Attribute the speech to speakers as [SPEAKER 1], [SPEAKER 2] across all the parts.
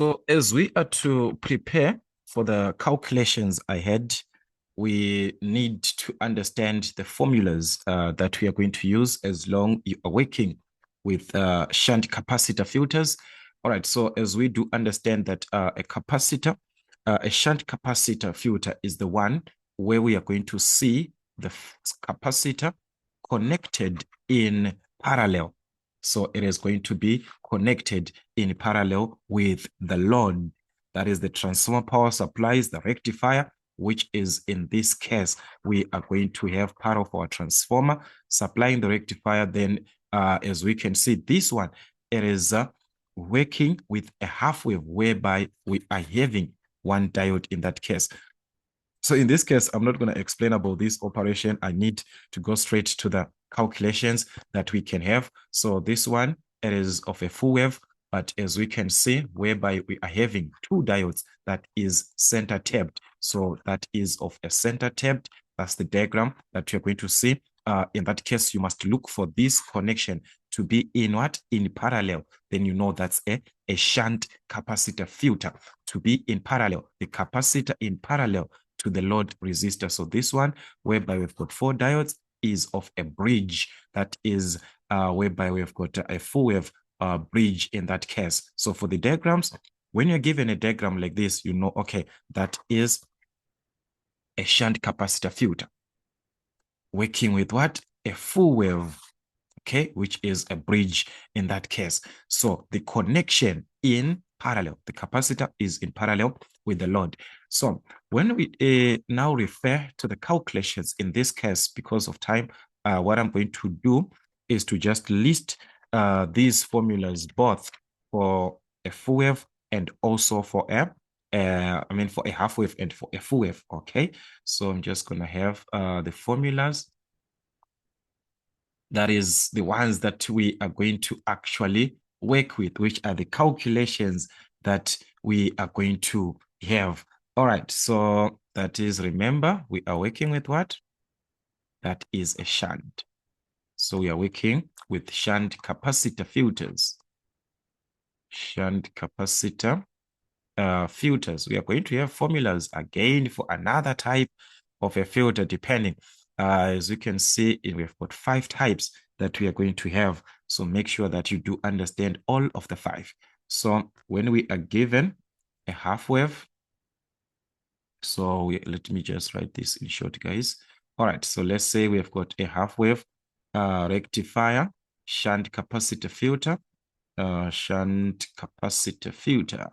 [SPEAKER 1] So as we are to prepare for the calculations ahead, we need to understand the formulas that we are going to use as long you are working with shunt capacitor filters. All right, so as we do understand that a shunt capacitor filter is the one where we are going to see the capacitor connected in parallel. So it is going to be connected in parallel with the load. That is the transformer power supplies, the rectifier, which is in this case, we are going to have part of our transformer supplying the rectifier. Then as we can see, this one, it is working with a half wave whereby we are having one diode in that case. So in this case, I'm not going to explain about this operation. I need to go straight to the calculations that we can have. So this one, it is of a full wave, but as we can see, whereby we are having two diodes that is center tapped. So that is of a center tapped. That's the diagram that you're going to see. In that case, you must look for this connection to be in what? In parallel. Then you know that's a shunt capacitor filter. To be in parallel, the capacitor in parallel to the load resistor. So this one, whereby we've got four diodes, is of a bridge. That is whereby we've got a full wave bridge in that case. So for the diagrams, when you're given a diagram like this, you know, okay, that is a shunt capacitor filter working with what? A full wave, okay, which is a bridge in that case. So the connection in parallel, the capacitor is in parallel with the load. So when we now refer to the calculations in this case, because of time, what I'm going to do is to just list these formulas both for a full wave and also for for a half wave and for a full wave. Okay, so I'm just gonna have the formulas. That is the ones that we are going to actually work with, which are the calculations that we are going to have. All right, so that is, remember, we are working with what? That is a shunt. So we are working with shunt capacitor filters. Shunt capacitor filters. We are going to have formulas again for another type of a filter, depending. As you can see, we've got 5 types that we are going to have. So make sure that you do understand all of the 5. So when we are given a half wave, so let me just write this in short, guys. All right, so let's say we've got a half wave rectifier, shunt capacitor filter, shunt capacitor filter.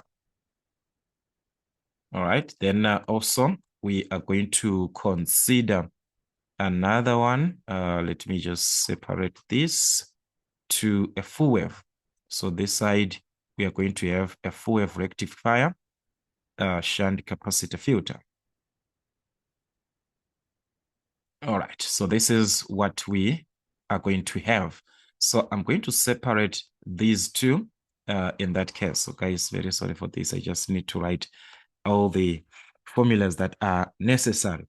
[SPEAKER 1] All right, then also we are going to consider another one. Let me just separate this to a full wave. So this side, we are going to have a full wave rectifier, shunt capacitor filter. All right, so this is what we are going to have. So I'm going to separate these two in that case. So guys, very sorry for this. I just need to write all the formulas that are necessary.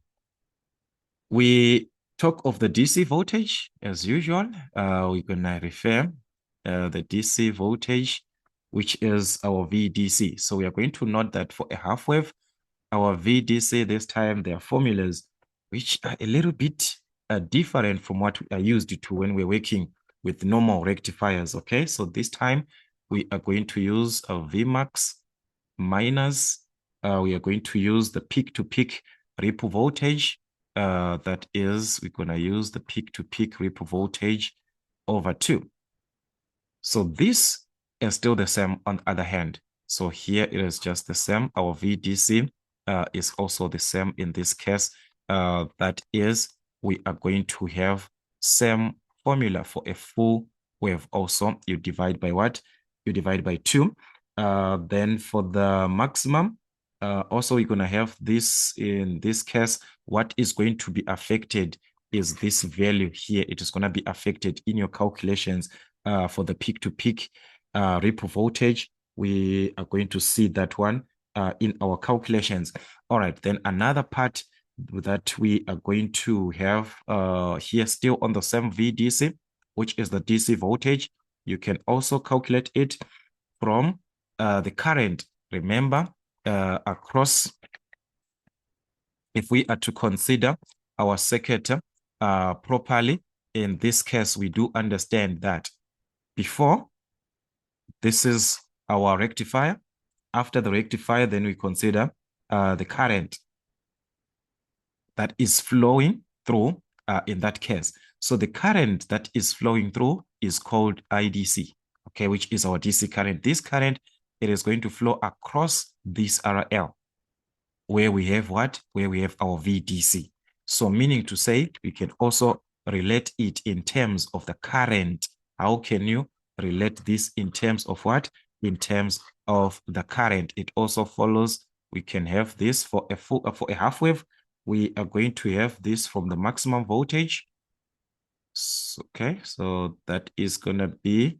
[SPEAKER 1] We talk of the DC voltage as usual. We're gonna refer the DC voltage, which is our VDC. So we are going to note that for a half wave, our VDC this time, there are formulas which are a little bit different from what we are used to when we're working with normal rectifiers. Okay, so this time we are going to use a Vmax minus, we are going to use the peak-to-peak ripple voltage. That is, we're going to use the peak-to-peak ripple voltage over 2. So this is still the same on the other hand. So here it is just the same. Our VDC is also the same in this case. That is, we are going to have same formula for a full wave also. You divide by what? You divide by 2. Then for the maximum, also you're going to have this. In this case, what is going to be affected is this value here. It is going to be affected in your calculations for the peak-to-peak ripple voltage. We are going to see that one in our calculations. All right, then another part that we are going to have here still on the same VDC, which is the DC voltage. You can also calculate it from the current remember, across, if we are to consider our circuit properly, in this case, we do understand that before, this is our rectifier. After the rectifier, then we consider the current that is flowing through in that case. So the current that is flowing through is called IDC, okay, which is our DC current. This current, it is going to flow across this RL, where we have what? Where we have our VDC. So meaning to say, we can also relate it in terms of the current. How can you relate this in terms of what? In terms of the current. It also follows, we can have this for a half wave. We are going to have this from the maximum voltage. Okay, so that is going to be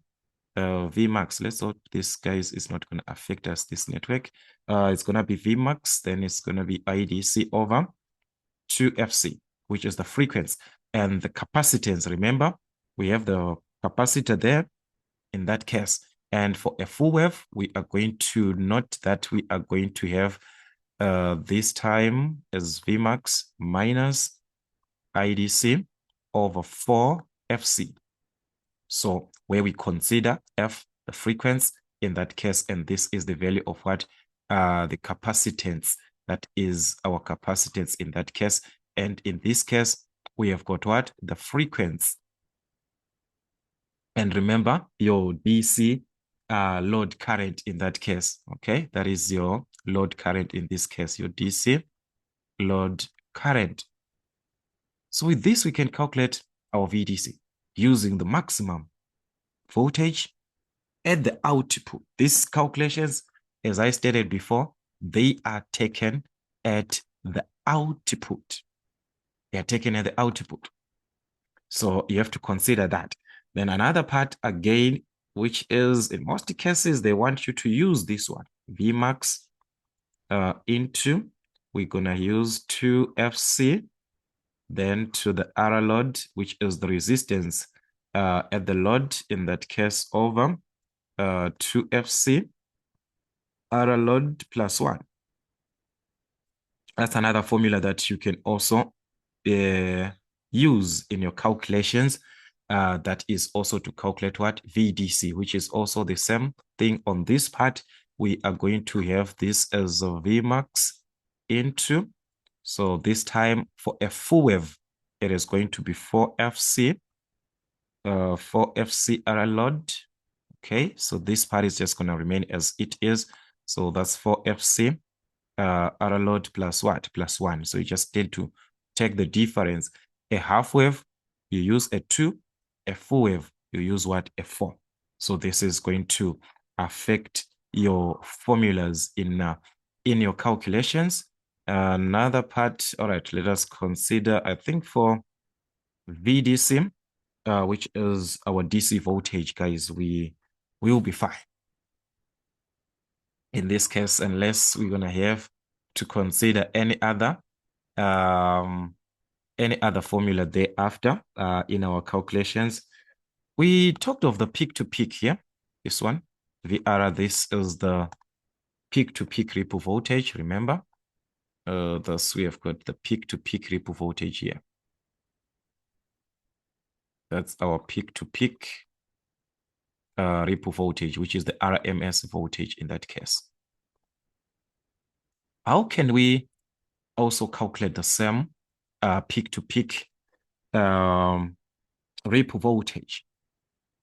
[SPEAKER 1] Vmax. Let's hope this guys is not going to affect us, this network. It's going to be Vmax, then it's going to be IDC over 2FC, which is the frequency. And the capacitance, remember, we have the capacitor there in that case. And for a full wave, we are going to note that we are going to have this time as Vmax minus IDC over 4FC. So where we consider F, the frequency in that case, and this is the value of what? The capacitance, that is our capacitance in that case. And in this case, we have got what? The frequency. And remember your DC load current in that case, okay? That is your load current in this case, your DC load current. So with this, we can calculate our VDC using the maximum voltage at the output. These calculations, as I stated before, they are taken at the output. They are taken at the output. So you have to consider that. Then another part again, which is in most cases, they want you to use this one, Vmax into, we're going to use 2FC, then to the R load, which is the resistance at the load in that case over 2FC R load plus 1. That's another formula that you can also use in your calculations. That is also to calculate what? VDC, which is also the same thing on this part. We are going to have this as a Vmax into, so this time for a full wave, it is going to be 4FC, 4FC R load. Okay, so this part is just going to remain as it is. So that's 4FC R load plus what? Plus 1. So you just tend to take the difference. A half wave, you use a 2. A full wave, you use what? A 4. So this is going to affect your formulas in your calculations. Another part, all right, let us consider, I think for VDC, which is our DC voltage, guys, we will be fine in this case, unless we're gonna have to consider any other formula thereafter in our calculations. We talked of the peak to peak here. This one, VR, this is the peak to peak ripple voltage. Remember, thus we have got the peak to peak ripple voltage here. That's our peak to peak ripple voltage, which is the RMS voltage in that case. How can we also calculate the same peak to peak ripple voltage?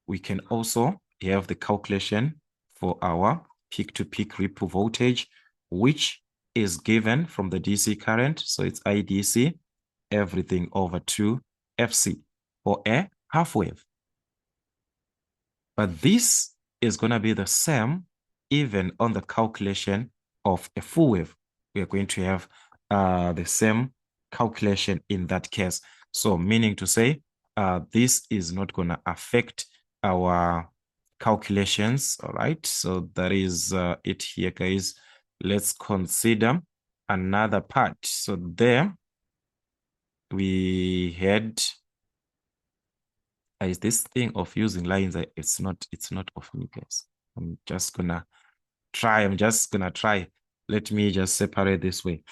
[SPEAKER 1] We can also have the calculation for our peak to peak ripple voltage, which is given from the DC current. So it's IDC, everything over 2FC for a half wave. But this is going to be the same even on the calculation of a full wave. We are going to have the same calculation in that case. So meaning to say, this is not going to affect our calculations. All right. So that is it here, guys. Let's consider another part. So there we had is this thing of using lines. It's not of me, guys. I'm just gonna try. I'm just gonna try. Let me just separate this way.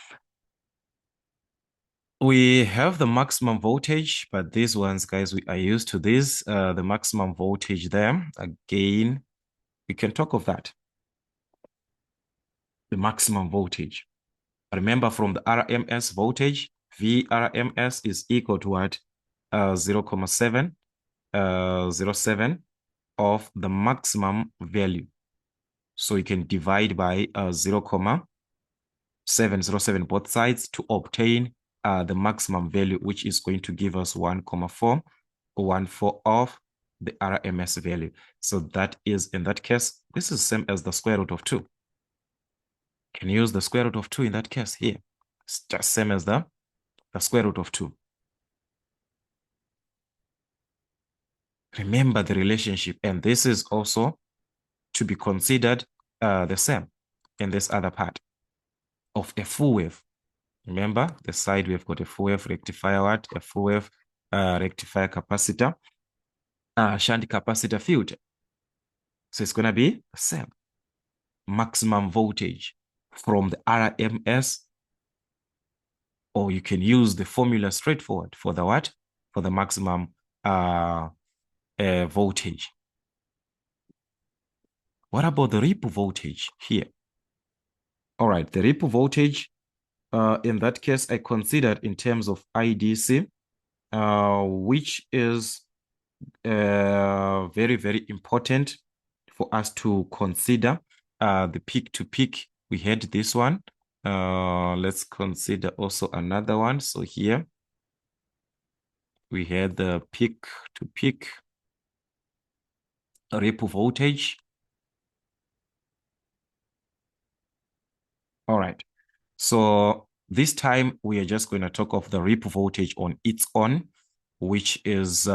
[SPEAKER 1] We have the maximum voltage, but these ones, guys, we are used to this. The maximum voltage there. Again, we can talk of that. The maximum voltage. Remember, from the RMS voltage, VRMS is equal to what? 0.707 of the maximum value. So you can divide by 0.707 both sides to obtain the maximum value, which is going to give us 1.414 of the RMS value. So that is, in that case, this is same as the square root of 2. Can use the square root of 2 in that case here. It's just same as the square root of 2. Remember the relationship, and this is also to be considered the same in this other part of a full wave. Remember, the side we've got a full wave rectifier, what? A full wave rectifier capacitor, shunt capacitor filter. So it's going to be the same. Maximum voltage from the RMS, or you can use the formula straightforward for the what? For the maximum voltage. What about the ripple voltage here? All right, the ripple voltage, in that case, I considered in terms of IDC, which is very, very important for us to consider. The peak to peak, we had this one. Let's consider also another one. So here we had the peak to peak ripple voltage. All right. So this time we are just going to talk of the ripple voltage on its own, which is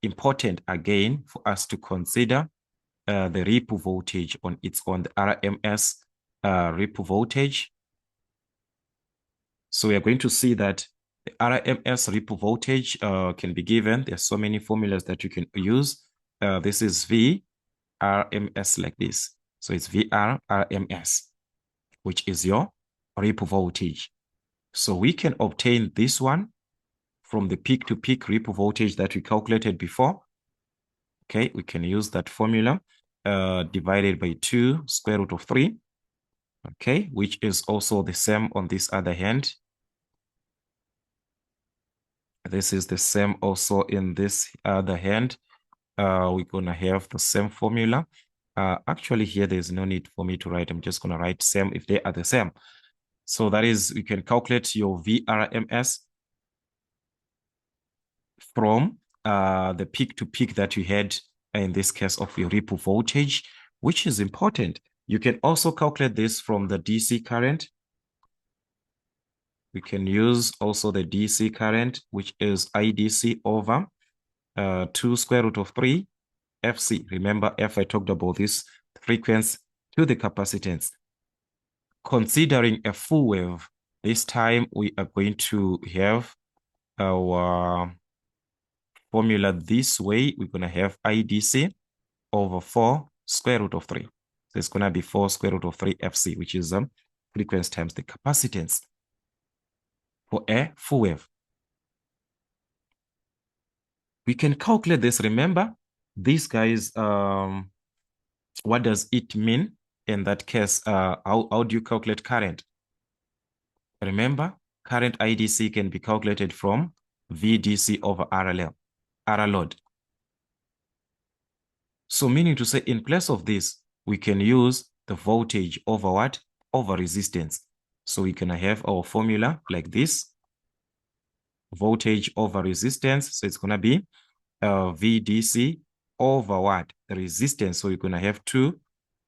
[SPEAKER 1] important again for us to consider the ripple voltage on its own, the RMS ripple voltage. So we are going to see that the RMS ripple voltage can be given. There's so many formulas that you can use. This is V RMS like this. So it's VR RMS, which is your ripple voltage. So we can obtain this one from the peak to peak ripple voltage that we calculated before. Okay, we can use that formula divided by 2 square root of 3. Okay, which is also the same on this other hand. This is the same also in this other hand. We're going to have the same formula. Actually, here there's no need for me to write. I'm just going to write same if they are the same. So that is, you can calculate your VRMS from the peak to peak that you had in this case of your ripple voltage, which is important. You can also calculate this from the DC current. We can use also the DC current, which is IDC over 2 square root of 3 FC. Remember, F, I talked about this frequency to the capacitance. Considering a full wave, this time we are going to have our formula this way. We're going to have IDC over 4 square root of 3. So it's going to be 4 square root of 3 FC, which is frequency times the capacitance for a full wave. We can calculate this. Remember, these guys, what does it mean? In that case, how do you calculate current? Remember, current IDC can be calculated from VDC over RL load. So meaning to say, in place of this, we can use the voltage over what? Over resistance. So we can have our formula like this. Voltage over resistance. So it's going to be VDC over what? The resistance. So you're going to have 2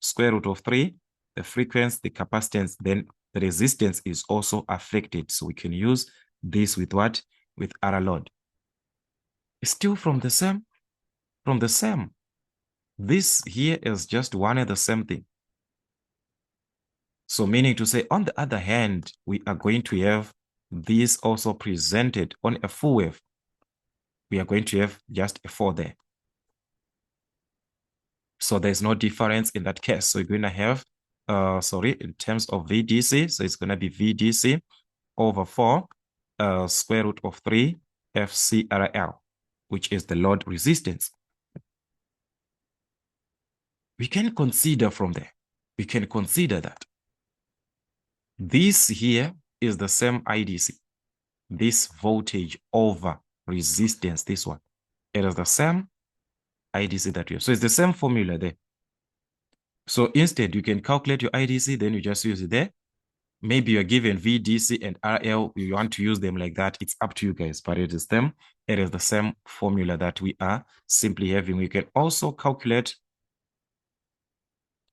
[SPEAKER 1] square root of 3, the frequency, the capacitance, then the resistance is also affected. So we can use this with what? With R load. It's still from the same. From the same. This here is just one and the same thing. So meaning to say, on the other hand, we are going to have this also presented on a full wave. We are going to have just a 4 there. So there's no difference in that case. So you're going to have in terms of VDC, so it's going to be VDC over 4 square root of 3 FCRL, which is the load resistance. We can consider from there, we can consider that this here is the same IDC, this voltage over resistance, this one. It is the same IDC that we have. So it's the same formula there. So instead, you can calculate your IDC, then you just use it there. Maybe you're given VDC and RL, you want to use them like that. It's up to you guys, but it is them. It is the same formula that we are simply having. We can also calculate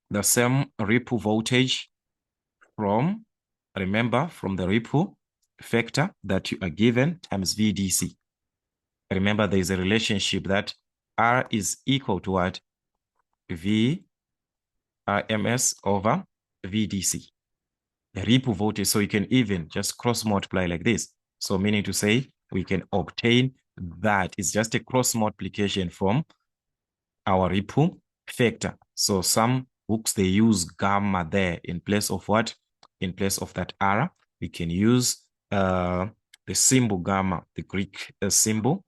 [SPEAKER 1] the same ripple voltage from, remember, from the ripple factor that you are given times VDC. Remember, there is a relationship that R is equal to what? V RMS over VDC. The ripple voltage, so you can even just cross multiply like this. So meaning to say, we can obtain that. It's just a cross multiplication from our ripple factor. So some books, they use gamma there in place of what? In place of that R, we can use the symbol gamma, the Greek symbol,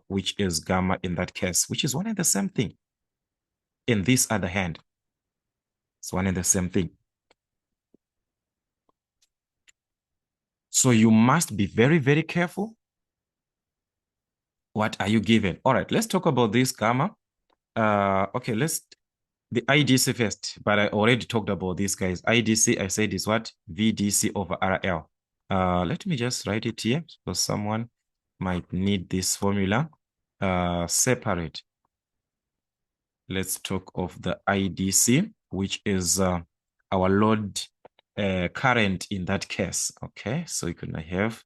[SPEAKER 1] which is gamma in that case, which is one and the same thing. In this other hand, it's one and the same thing. So you must be very, very careful. What are you given? All right, let's talk about this gamma. Okay, the IDC first, but I already talked about this, guys. IDC, I said, is what? VDC over RL. Let me just write it here because someone might need this formula. Separate. Let's talk of the IDC, which is our load current in that case. Okay, so you can have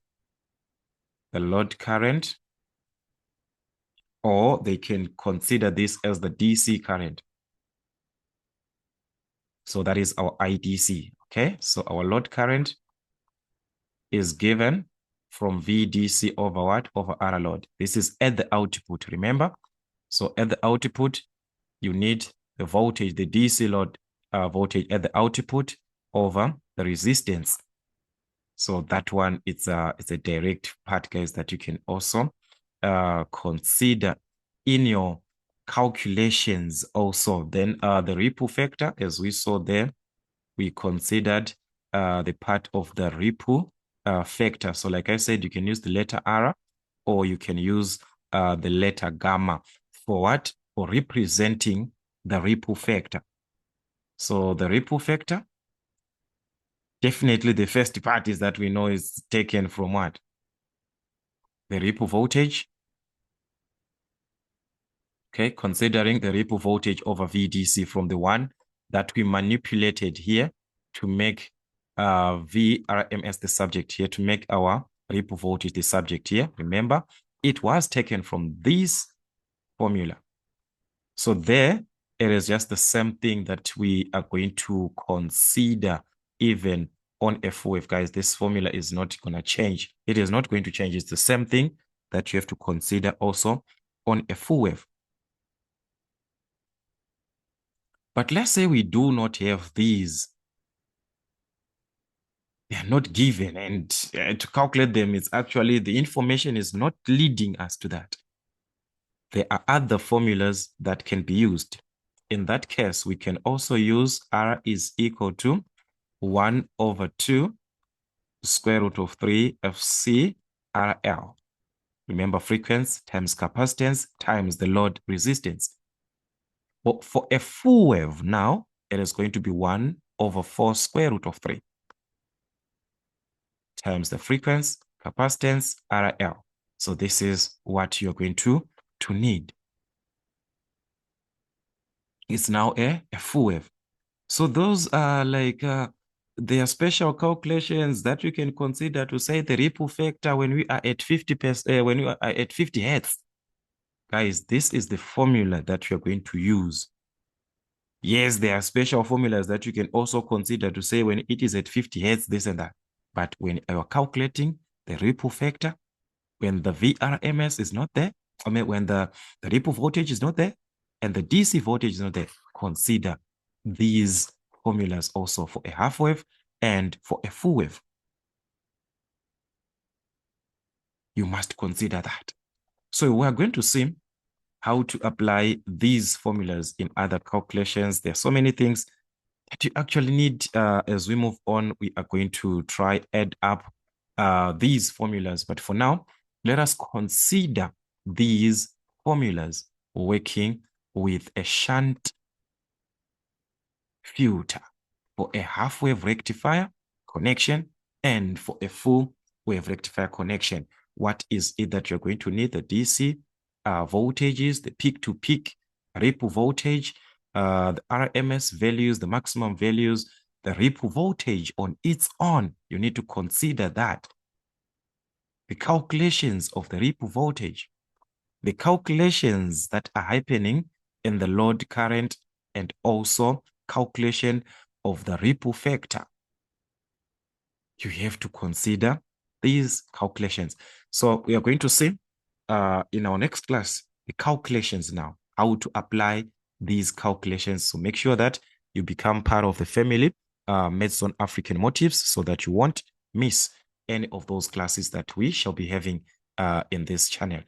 [SPEAKER 1] the load current, or they can consider this as the DC current. So that is our IDC, okay? So our load current is given from VDC over what? Over R load. This is at the output, remember? So at the output, you need the voltage, the DC load voltage at the output over the resistance. So that one, it's a direct part, guys, that you can also consider in your calculations also. Then the ripple factor, as we saw there, we considered the part of the ripple factor. So like I said, you can use the letter R, or you can use the letter gamma for what? For representing the ripple factor. So the ripple factor, definitely the first part is that we know is taken from what? The ripple voltage. Okay, considering the ripple voltage over VDC from the one that we manipulated here to make VRMS the subject here, to make our ripple voltage the subject here. Remember, it was taken from this formula. So there, it is just the same thing that we are going to consider even on a full wave, guys. This formula is not going to change. It is not going to change. It's the same thing that you have to consider also on a full wave. But let's say we do not have these. They are not given, and to calculate them, it's actually, the information is not leading us to that. There are other formulas that can be used. In that case, we can also use R is equal to 1 over 2 square root of 3 FCRL. Remember, frequency times capacitance times the load resistance. But for a full wave now, it is going to be 1 over 4 square root of 3 times the frequency, capacitance, RL. So this is what you're going to need. It's now a full wave. So those are like, there are special calculations that you can consider to say the ripple factor when we are at 50%, when we are at 50 hertz. Guys, this is the formula that you're going to use. Yes, there are special formulas that you can also consider to say when it is at 50 hertz, this and that. But when you're calculating the ripple factor, when the VRMS is not there, I mean, when the ripple voltage is not there, and the DC voltage is not there, consider these formulas also for a half wave and for a full wave. You must consider that. So we're going to see how to apply these formulas in other calculations. There are so many things that you actually need. As we move on, we are going to try add up these formulas. But for now, let us consider these formulas working with a shunt filter for a half wave rectifier connection and for a full wave rectifier connection. What is it that you're going to need? The DC voltages, the peak-to-peak ripple voltage, the RMS values, the maximum values, the ripple voltage on its own. You need to consider that. The calculations of the ripple voltage, the calculations that are happening in the load current, and also calculation of the ripple factor. You have to consider these calculations. So we are going to see in our next class the calculations now, how to apply these calculations. So make sure that you become part of the family, Medson African Motives, so that you won't miss any of those classes that we shall be having in this channel.